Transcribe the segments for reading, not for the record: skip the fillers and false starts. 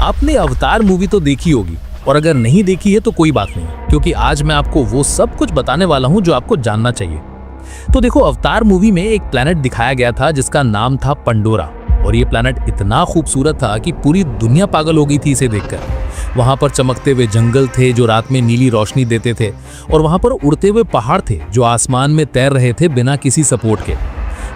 आपने Avatar movie तो देखी होगी, और अगर नहीं देखी है तो कोई बात नहीं, क्योंकि आज मैं आपको वो सब कुछ बताने वाला हूं जो आपको जानना चाहिए। तो देखो, अवतार मूवी में एक प्लैनेट दिखाया गया था जिसका नाम था पंडोरा, और ये प्लैनेट इतना खूबसूरत था कि पूरी दुनिया पागल हो गई थी इसे देखकर। वहां पर चमकते हुए जंगल थे जो रात में नीली रोशनी देते थे, और वहां पर उड़ते हुए पहाड़ थे जो आसमान में तैर रहे थे बिना किसी सपोर्ट के।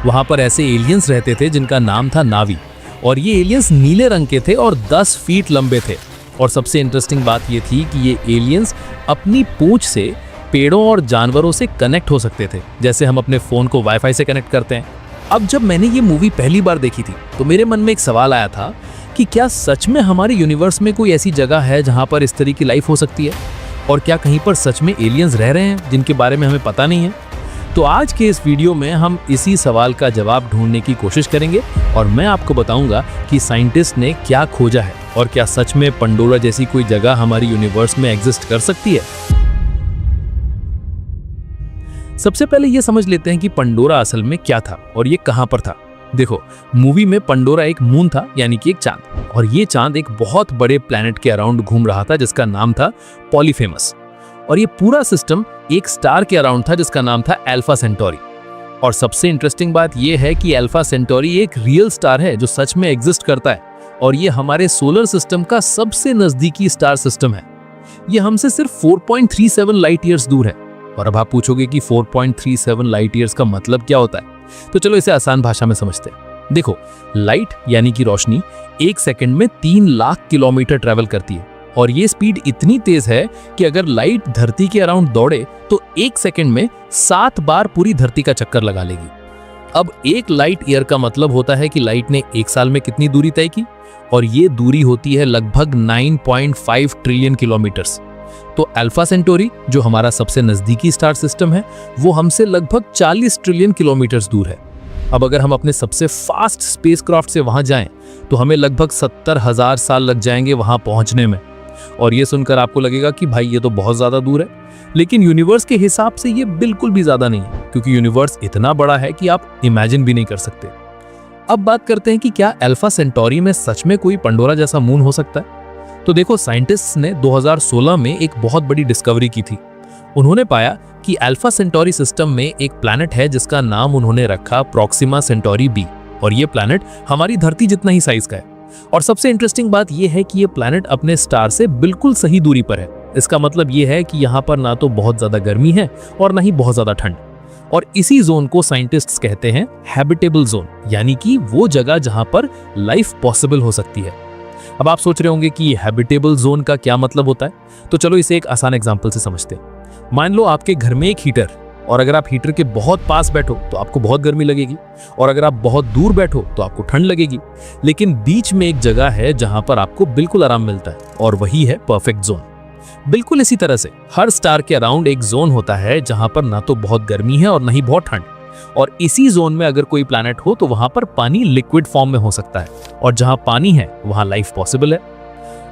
वहां पर ऐसे एलियंस रहते थे जिनका नाम था नावी, और ये एलियंस नीले रंग के थे और 10 फीट लंबे थे। और सबसे इंटरेस्टिंग बात ये थी कि ये एलियंस अपनी पूंछ से पेड़ों और जानवरों से कनेक्ट हो सकते थे, जैसे हम अपने फोन को वाईफाई से कनेक्ट करते हैं। अब जब मैंने ये मूवी पहली बार देखी थी तो मेरे मन में एक सवाल आया था कि क्या सच में हमारे यूनिवर्स में कोई ऐसी जगह है जहां पर इस तरह की लाइफ हो सकती है, और क्या कहीं पर सच में एलियंस रह रहे हैं जिनके बारे में हमें पता नहीं है। तो आज के इस वीडियो में हम इसी सवाल का जवाब ढूंढने की कोशिश करेंगे, और मैं आपको बताऊंगा कि साइंटिस्ट ने क्या खोजा है और क्या सच में पंडोरा जैसी कोई जगह हमारी यूनिवर्स में एग्जिस्ट कर सकती है। सबसे पहले ये समझ लेते हैं कि पंडोरा असल में क्या था और ये कहां पर था। देखो, मूवी में पंडोरा एक मून था, यानी कि एक चांद, और ये चांद एक बहुत बड़े प्लैनेट के अराउंड घूम रहा था जिसका नाम था पॉलीफेमस, और ये पूरा सिस्टम एक स्टार के अराउंड था जिसका नाम था अल्फा सेंटोरी। और सबसे इंटरेस्टिंग बात यह है कि अल्फा सेंटोरी एक रियल स्टार है जो सच में एग्जिस्ट करता है, और ये हमारे सोलर सिस्टम का सबसे नजदीकी स्टार सिस्टम है। ये हमसे सिर्फ 4.37 लाइट ईयर्स दूर है। और अब आप पूछोगे कि 4.37 लाइट ईयर्स का मतलब क्या होता है, तो चलो इसे आसान भाषा में समझते हैं। देखो, लाइट यानी कि रोशनी 1 सेकंड में 3 लाख किलोमीटर ट्रेवल करती है, और ये स्पीड इतनी तेज है कि अगर लाइट धरती के अराउंड दौड़े तो 1 सेकंड में 7 बार पूरी धरती का चक्कर लगा लेगी। अब 1 लाइट ईयर का मतलब होता है कि लाइट ने 1 साल में कितनी दूरी तय की, और ये दूरी होती है लगभग 9.5 ट्रिलियन किलोमीटर्स। तो अल्फा सेंटोरी, जो हमारा सबसे नजदीकी स्टार सिस्टम है, वो हमसे लगभग 40 ट्रिलियन किलोमीटर्स दूर है। अब अगर हम अपने सबसे फास्ट स्पेसक्राफ्ट से वहां जाएं तो हमें लगभग 70,000 साल लग जाएंगे वहां पहुंचने में। और ये सुनकर आपको लगेगा कि भाई ये तो बहुत ज्यादा दूर है, लेकिन यूनिवर्स के हिसाब से ये बिल्कुल भी ज्यादा नहीं है, क्योंकि यूनिवर्स इतना बड़ा है कि आप इमेजिन भी नहीं कर सकते। अब बात करते हैं कि क्या अल्फा सेंटोरी में सच में कोई पंडोरा जैसा मून हो सकता है। तो देखो, साइंटिस्ट्स ने 2016 में एक बहुत बड़ी डिस्कवरी की थी। उन्होंने पाया कि अल्फा सेंटोरी सिस्टम में एक प्लैनेट है जिसका नाम उन्होंने रखा प्रोक्सिमा सेंटोरी बी, और ये प्लैनेट हमारी धरती जितना ही साइज का है। और सबसे इंटरेस्टिंग बात यह है कि ये प्लैनेट अपने स्टार से बिल्कुल सही दूरी पर है। इसका मतलब ये है कि यहाँ पर ना तो बहुत ज्यादा गर्मी है और ना ही बहुत ज्यादा ठंड, और इसी जोन को साइंटिस्ट्स कहते हैं हैबिटेबल जोन, यानी कि वो जगह जहां पर लाइफ पॉसिबल हो सकती है। अब आप सोच रहे होंगे कि हैबिटेबल जोन का क्या मतलब होता है, तो चलो इसे एक आसान एग्जांपल से समझते हैं। मान लो आपके घर में एक हीटर, और अगर आप हीटर के बहुत पास बैठो तो आपको बहुत गर्मी लगेगी, और अगर आप बहुत दूर बैठो तो आपको ठंड लगेगी। लेकिन बीच में एक जगह है जहां पर आपको बिल्कुल आराम मिलता है, और वही है परफेक्ट जोन। बिल्कुल इसी तरह से हर स्टार के अराउंड एक जोन होता है जहां पर ना तो बहुत गर्मी है और ना ही बहुत ठंड, और इसी जोन में अगर कोई प्लैनेट हो तो वहां पर पानी लिक्विड फॉर्म में हो सकता है, और जहां पानी है वहां लाइफ पॉसिबल है।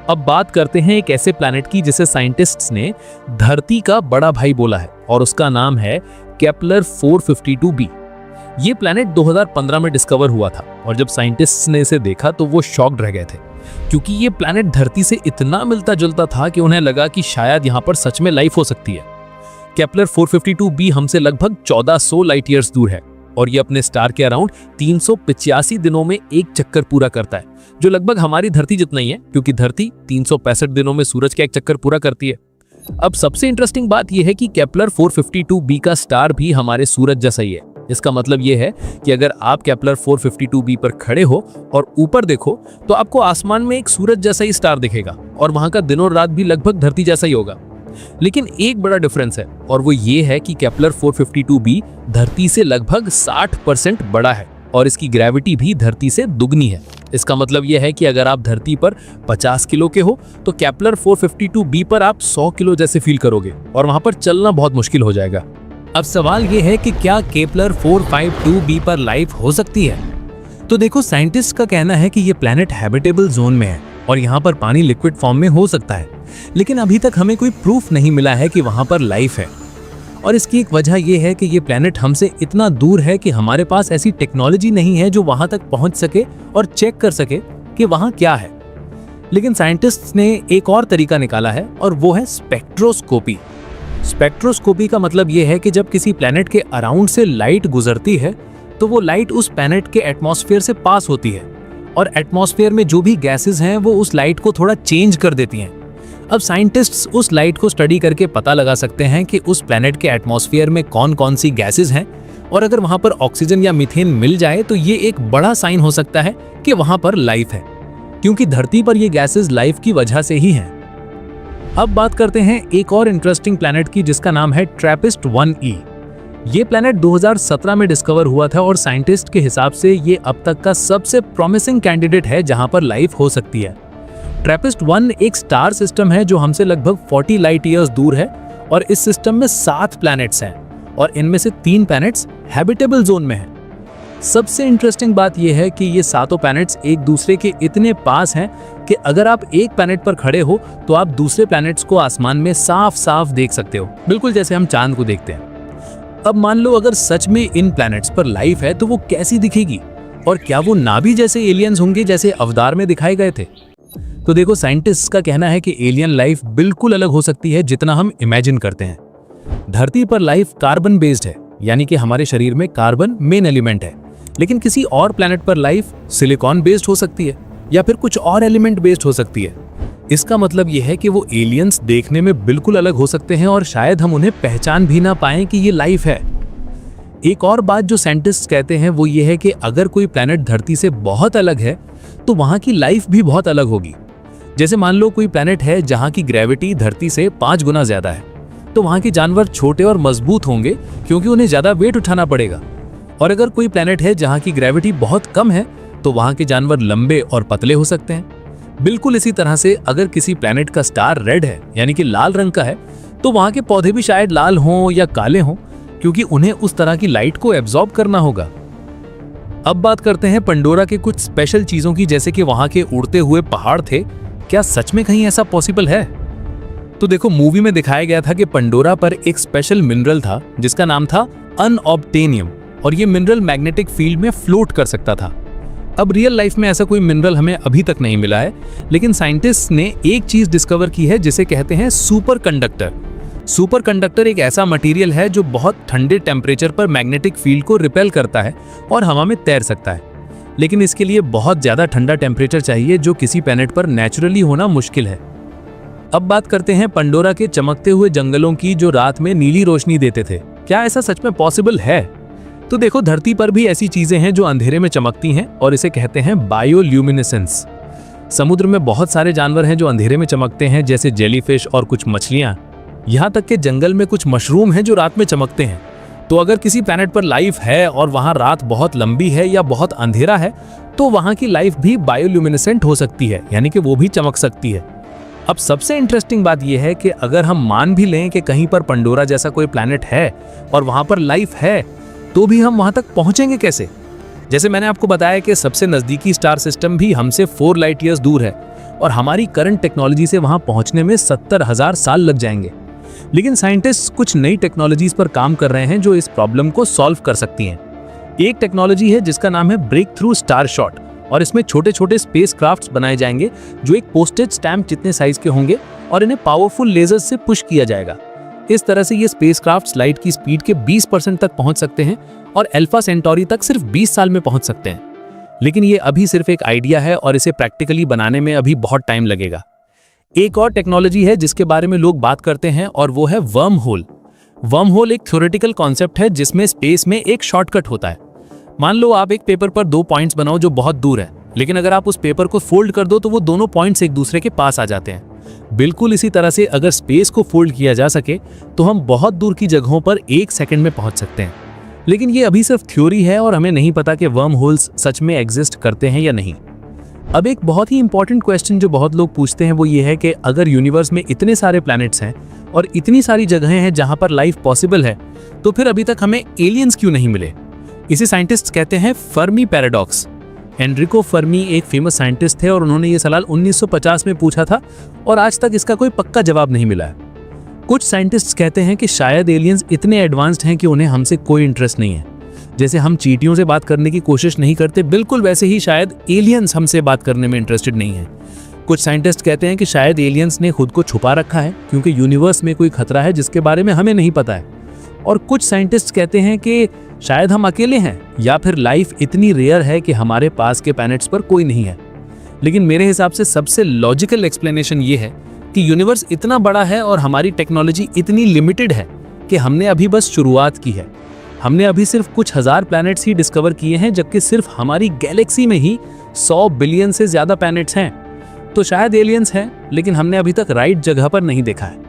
अब बात करते हैं एक ऐसे प्लैनेट की जिसे साइंटिस्ट्स ने धरती का बड़ा भाई बोला है, और उसका नाम है केपलर 452b। ये प्लैनेट 2015 में डिस्कवर हुआ था, और जब साइंटिस्ट्स ने इसे देखा तो वो शॉक्ड रह गए थे, क्योंकि ये प्लैनेट धरती से इतना मिलता जुलता था कि उन्हें लगा कि शायद यहाँ पर सच में लाइफ हो सकती है। केपलर 452b हमसे लगभग 1400 लाइट ईयर्स दूर है, और ये अपने स्टार के अराउंड 385 दिनों में एक चक्कर पूरा करता है, जो लगभग हमारी धरती जितना ही है, क्योंकि धरती 365 दिनों में सूरज का एक चक्कर पूरा करती है। अब सबसे इंटरेस्टिंग बात यह है कि केपलर 452b का स्टार भी हमारे सूरज जैसा ही है। इसका मतलब यह है कि अगर आप केपलर 452b पर खड़े हो और ऊपर देखो तो आपको आसमान में एक सूरज जैसा ही स्टार दिखेगा, और वहां का दिन और रात भी लगभग धरती जैसा ही होगा। लेकिन एक बड़ा डिफरेंस है, और वो ये है कि केपलर 452b धरती से लगभग 60% बड़ा है, और इसकी ग्रेविटी भी धरती से दुगनी है। इसका मतलब यह है कि अगर आप धरती पर 50 किलो के हो तो केपलर 452b पर आप 100 किलो जैसे फील करोगे, और वहां पर चलना बहुत मुश्किल हो जाएगा। अब सवाल यह है कि क्या केपलर 452b पर लाइफ हो सकती है। तो देखो, साइंटिस्ट का कहना है कि ये प्लैनेट हैबिटेबल जोन में है, और यहाँ पर पानी लिक्विड फॉर्म में हो सकता है, लेकिन अभी तक हमें कोई प्रूफ नहीं मिला है कि वहां पर लाइफ है। और इसकी एक वजह यह है कि ये प्लैनेट हमसे इतना दूर है कि हमारे पास ऐसी टेक्नोलॉजी नहीं है जो वहां तक पहुंच सके और चेक कर सके कि वहां क्या है। लेकिन साइंटिस्ट्स ने एक और तरीका निकाला है और वो है स्पेक्ट्रोस्कोपी। स्पेक्ट्रोस्कोपी का मतलब ये है कि जब किसी प्लैनेट के अराउंड से लाइट गुजरती है तो वो लाइट उस प्लैनेट के एटमॉस्फेयर से पास होती है और एटमॉस्फेयर में जो भी गैसेस हैं वो उस लाइट को थोड़ा चेंज कर देती हैं। अब साइंटिस्ट्स उस लाइट को स्टडी करके पता लगा सकते हैं कि उस प्लैनेट के एटमॉस्फेयर में कौन कौन सी गैसेस हैं और अगर वहां पर ऑक्सीजन या मीथेन मिल जाए तो ये एक बड़ा साइन हो सकता है कि वहां पर लाइफ है, क्योंकि धरती पर ये गैसेस लाइफ की वजह से ही हैं। अब बात करते हैं एक और इंटरेस्टिंग प्लैनेट की जिसका नाम है ट्रैपिस्ट 1e। ये प्लैनेट 2017 में डिस्कवर हुआ था और साइंटिस्ट के हिसाब से ये अब तक का सबसे प्रॉमिसिंग कैंडिडेट है जहां पर लाइफ हो सकती है। ट्रैपिस्ट 1 एक स्टार सिस्टम है जो हमसे लगभग 40 लाइट ईयर्स दूर है और इस सिस्टम में 7 प्लैनेट्स हैं और इनमें से 3 प्लैनेट्स हैबिटेबल जोन में हैं। सबसे इंटरेस्टिंग बात यह है कि ये सातों प्लैनेट्स एक दूसरे के इतने पास हैं कि अगर आप एक प्लैनेट पर खड़े हो तो आप दूसरे प्लैनेट्स को आसमान में साफ साफ देख सकते हो, बिल्कुल जैसे हम चांद को देखते हैं। अब मान लो अगर सच में इन प्लैनेट्स पर लाइफ है तो वो कैसी दिखेगी और क्या वो नाभी जैसे एलियंस होंगे जैसे अवतार में दिखाए गए थे? तो देखो, साइंटिस्ट्स का कहना है कि एलियन लाइफ बिल्कुल अलग हो सकती है जितना हम इमेजिन करते हैं। धरती पर लाइफ कार्बन बेस्ड है, यानी कि हमारे शरीर में कार्बन मेन एलिमेंट है, लेकिन किसी और प्लैनेट पर लाइफ सिलिकॉन बेस्ड हो सकती है या फिर कुछ और एलिमेंट बेस्ड हो सकती है। इसका मतलब यह है कि वो एलियंस देखने में बिल्कुल अलग हो सकते हैं और शायद हम उन्हें पहचान भी ना पाएं कि ये लाइफ है। एक और बात जो साइंटिस्ट कहते हैं वो ये है कि अगर कोई प्लैनेट धरती से बहुत अलग है तो वहां की लाइफ भी बहुत अलग होगी। जैसे मान लो कोई प्लैनेट है जहां की ग्रेविटी धरती से 5 गुना ज्यादा है, तो वहां के जानवर छोटे और मजबूत होंगे क्योंकि उन्हें ज्यादा वेट उठाना पड़ेगा। और अगर कोई प्लैनेट है जहां की ग्रेविटी बहुत कम है तो वहां के जानवर लंबे और पतले हो सकते हैं। बिल्कुल इसी तरह से अगर किसी प्लैनेट का स्टार रेड है, यानी कि लाल रंग का है, तो वहां के पौधे भी शायद लाल हों या काले हों, क्योंकि उन्हें उस तरह की लाइट को एब्जॉर्ब करना होगा। अब बात करते हैं पंडोरा के कुछ स्पेशल चीजों की, जैसे कि वहां के उड़ते हुए पहाड़ थे। क्या सच में कहीं ऐसा पॉसिबल है? तो देखो, मूवी में दिखाया गया था कि पंडोरा पर एक स्पेशल मिनरल था जिसका नाम था अनऑब्टेनियम और ये मिनरल मैग्नेटिक फील्ड में फ्लोट कर सकता था। अब रियल लाइफ में ऐसा कोई मिनरल हमें अभी तक नहीं मिला है, लेकिन साइंटिस्ट ने एक चीज डिस्कवर की है जिसे कहते हैं सुपर कंडक्टर। सुपर कंडक्टर एक ऐसा मटेरियल है जो बहुत ठंडे टेम्परेचर पर मैग्नेटिक फील्ड को रिपेल करता है और हवा में तैर सकता है, लेकिन इसके लिए बहुत ज्यादा ठंडा टेम्परेचर चाहिए जो किसी प्लैनेट पर नेचुरली होना मुश्किल है। अब बात करते हैं पंडोरा के चमकते हुए जंगलों की जो रात में नीली रोशनी देते थे। क्या ऐसा सच में पॉसिबल है? तो देखो, धरती पर भी ऐसी चीजें हैं जो अंधेरे में चमकती हैं और इसे कहते हैं बायोल्यूमिनेसेंस। समुद्र में बहुत सारे जानवर हैं जो अंधेरे में चमकते हैं, जैसे जेलीफिश और कुछ मछलियां। यहाँ तक कि जंगल में कुछ मशरूम हैं जो रात में चमकते हैं। तो अगर किसी प्लैनेट पर लाइफ है और वहां रात बहुत लंबी है या बहुत अंधेरा है तो वहां की लाइफ भी बायोल्यूमिनेसेंट हो सकती है, यानी कि वो भी चमक सकती है। अब सबसे इंटरेस्टिंग बात यह है कि अगर हम मान भी लें कि कहीं पर पंडोरा जैसा कोई प्लैनेट है और वहां पर लाइफ है, तो भी हम वहां तक पहुंचेंगे कैसे? जैसे मैंने आपको बताया कि सबसे नजदीकी स्टार सिस्टम भी हमसे 4 लाइट ईयर्स दूर है और हमारी करंट टेक्नोलॉजी से वहां पहुंचने में 70,000 साल लग जाएंगे। लेकिन साइंटिस्ट कुछ नई टेक्नोलॉजीज पर काम कर रहे हैं जो इस प्रॉब्लम को सॉल्व कर सकती हैं। एक टेक्नोलॉजी है जिसका नाम है ब्रेक थ्रू स्टार शॉट और इसमें छोटे छोटे स्पेस क्राफ्ट बनाए जाएंगे जो एक पोस्टेज स्टैम्प जितने साइज के होंगे और इन्हें पावरफुल लेजर से पुश किया जाएगा। इस तरह से ये स्पेसक्राफ्ट लाइट की स्पीड के 20% तक पहुंच सकते हैं और अल्फा सेंटोरी तक सिर्फ 20 साल में पहुंच सकते हैं। लेकिन ये अभी सिर्फ एक आइडिया है और इसे प्रैक्टिकली बनाने में अभी बहुत टाइम लगेगा। एक और टेक्नोलॉजी है जिसके बारे में लोग बात करते हैं और वो है वर्म होल। वर्म होल एक थ्योरेटिकल कॉन्सेप्ट है जिसमें स्पेस में एक शॉर्टकट होता है। मान लो आप एक पेपर पर 2 पॉइंट्स बनाओ जो बहुत दूर है, लेकिन अगर आप उस पेपर को फोल्ड कर दो तो वो दोनों पॉइंट्स एक दूसरे के पास आ जाते हैं। बिल्कुल इसी तरह से अगर स्पेस को फोल्ड किया जा सके तो हम बहुत दूर की जगहों पर 1 सेकंड में पहुंच सकते हैं। लेकिन ये अभी सिर्फ थ्योरी है और हमें नहीं पता कि वर्म होल्स सच में एग्जिस्ट करते हैं या नहीं। अब एक बहुत ही इंपॉर्टेंट क्वेश्चन जो बहुत लोग पूछते हैं वो ये है कि अगर यूनिवर्स में इतने सारे प्लैनेट्स हैं और इतनी सारी जगहें हैं जहां पर लाइफ पॉसिबल है, तो फिर अभी तक हमें एलियंस क्यों नहीं मिले? इसे साइंटिस्ट कहते हैं फर्मी पैराडॉक्स। एनरिको फर्मी एक फेमस साइंटिस्ट थे और उन्होंने ये सवाल 1950 में पूछा था और आज तक इसका कोई पक्का जवाब नहीं मिला है। कुछ साइंटिस्ट्स कहते हैं कि शायद एलियंस इतने एडवांस्ड हैं कि उन्हें हमसे कोई इंटरेस्ट नहीं है। जैसे हम चींटियों से बात करने की कोशिश नहीं करते, बिल्कुल वैसे ही शायद एलियंस हमसे बात करने में इंटरेस्टेड नहीं है। कुछ साइंटिस्ट कहते हैं कि शायद एलियंस ने खुद को छुपा रखा है क्योंकि यूनिवर्स में कोई खतरा है जिसके बारे में हमें नहीं पता है। और कुछ साइंटिस्ट कहते हैं कि शायद हम अकेले हैं या फिर लाइफ इतनी रेयर है कि हमारे पास के प्लैनेट्स पर कोई नहीं है। लेकिन मेरे हिसाब से सबसे लॉजिकल एक्सप्लेनेशन ये है कि यूनिवर्स इतना बड़ा है और हमारी टेक्नोलॉजी इतनी लिमिटेड है कि हमने अभी बस शुरुआत की है। हमने अभी सिर्फ कुछ हजार प्लैनेट्स ही डिस्कवर किए हैं, जबकि सिर्फ हमारी गैलेक्सी में ही 100 बिलियन से ज्यादा प्लैनेट्स हैं। तो शायद एलियंस हैं, लेकिन हमने अभी तक राइट जगह पर नहीं देखा है।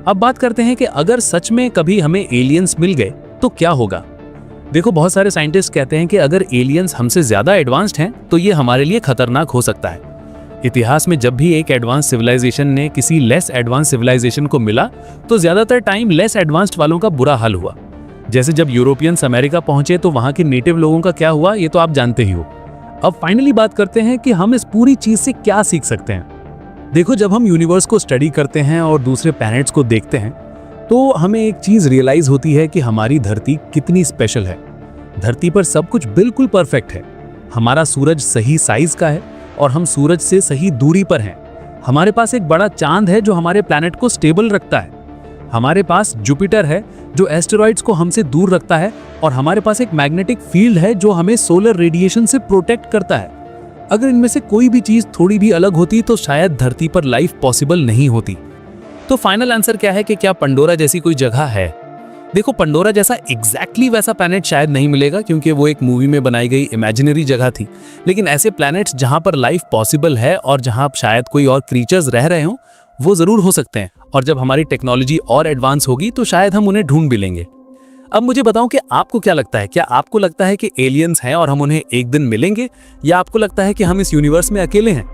अब बात करते हैं कि अगर सच में कभी हमें एलियंस मिल गए तो क्या होगा। देखो, बहुत सारे साइंटिस्ट कहते हैं कि अगर एलियंस हमसे ज्यादा एडवांस्ड हैं तो ये हमारे लिए खतरनाक हो सकता है। इतिहास में जब भी एक एडवांस सिविलाइजेशन ने किसी लेस एडवांस सिविलाइजेशन को मिला तो ज्यादातर टाइम लेस एडवांस्ड वालों का बुरा हाल हुआ। जैसे जब यूरोपियंस अमेरिका पहुंचे तो वहां के नेटिव लोगों का क्या हुआ, ये तो आप जानते ही हो। अब फाइनली बात करते हैं कि हम इस पूरी चीज से क्या सीख सकते हैं। देखो, जब हम यूनिवर्स को स्टडी करते हैं और दूसरे प्लैनेट्स को देखते हैं तो हमें एक चीज रियलाइज होती है कि हमारी धरती कितनी स्पेशल है। धरती पर सब कुछ बिल्कुल परफेक्ट है। हमारा सूरज सही साइज का है और हम सूरज से सही दूरी पर हैं। हमारे पास एक बड़ा चांद है जो हमारे प्लैनेट को स्टेबल रखता है। हमारे पास जुपिटर है जो एस्टेरॉइड्स को हमसे दूर रखता है, और हमारे पास एक मैग्नेटिक फील्ड है जो हमें सोलर रेडिएशन से प्रोटेक्ट करता है। अगर इनमें से कोई भी चीज थोड़ी भी अलग होती तो शायद धरती पर लाइफ पॉसिबल नहीं होती। तो फाइनल आंसर क्या है कि क्या पंडोरा जैसी कोई जगह है? देखो, पंडोरा जैसा एग्जैक्टली वैसा प्लैनेट शायद नहीं मिलेगा क्योंकि वो एक मूवी में बनाई गई इमेजिनरी जगह थी। लेकिन ऐसे प्लैनेट्स जहां पर लाइफ पॉसिबल है और जहां शायद कोई और क्रीचर्स रह रहे हो, वो जरूर हो सकते हैं। और जब हमारी टेक्नोलॉजी और एडवांस होगी तो शायद हम उन्हें ढूंढ भी लेंगे। अब मुझे बताओ कि आपको क्या लगता है? क्या आपको लगता है कि एलियंस हैं और हम उन्हें एक दिन मिलेंगे, या आपको लगता है कि हम इस यूनिवर्स में अकेले हैं?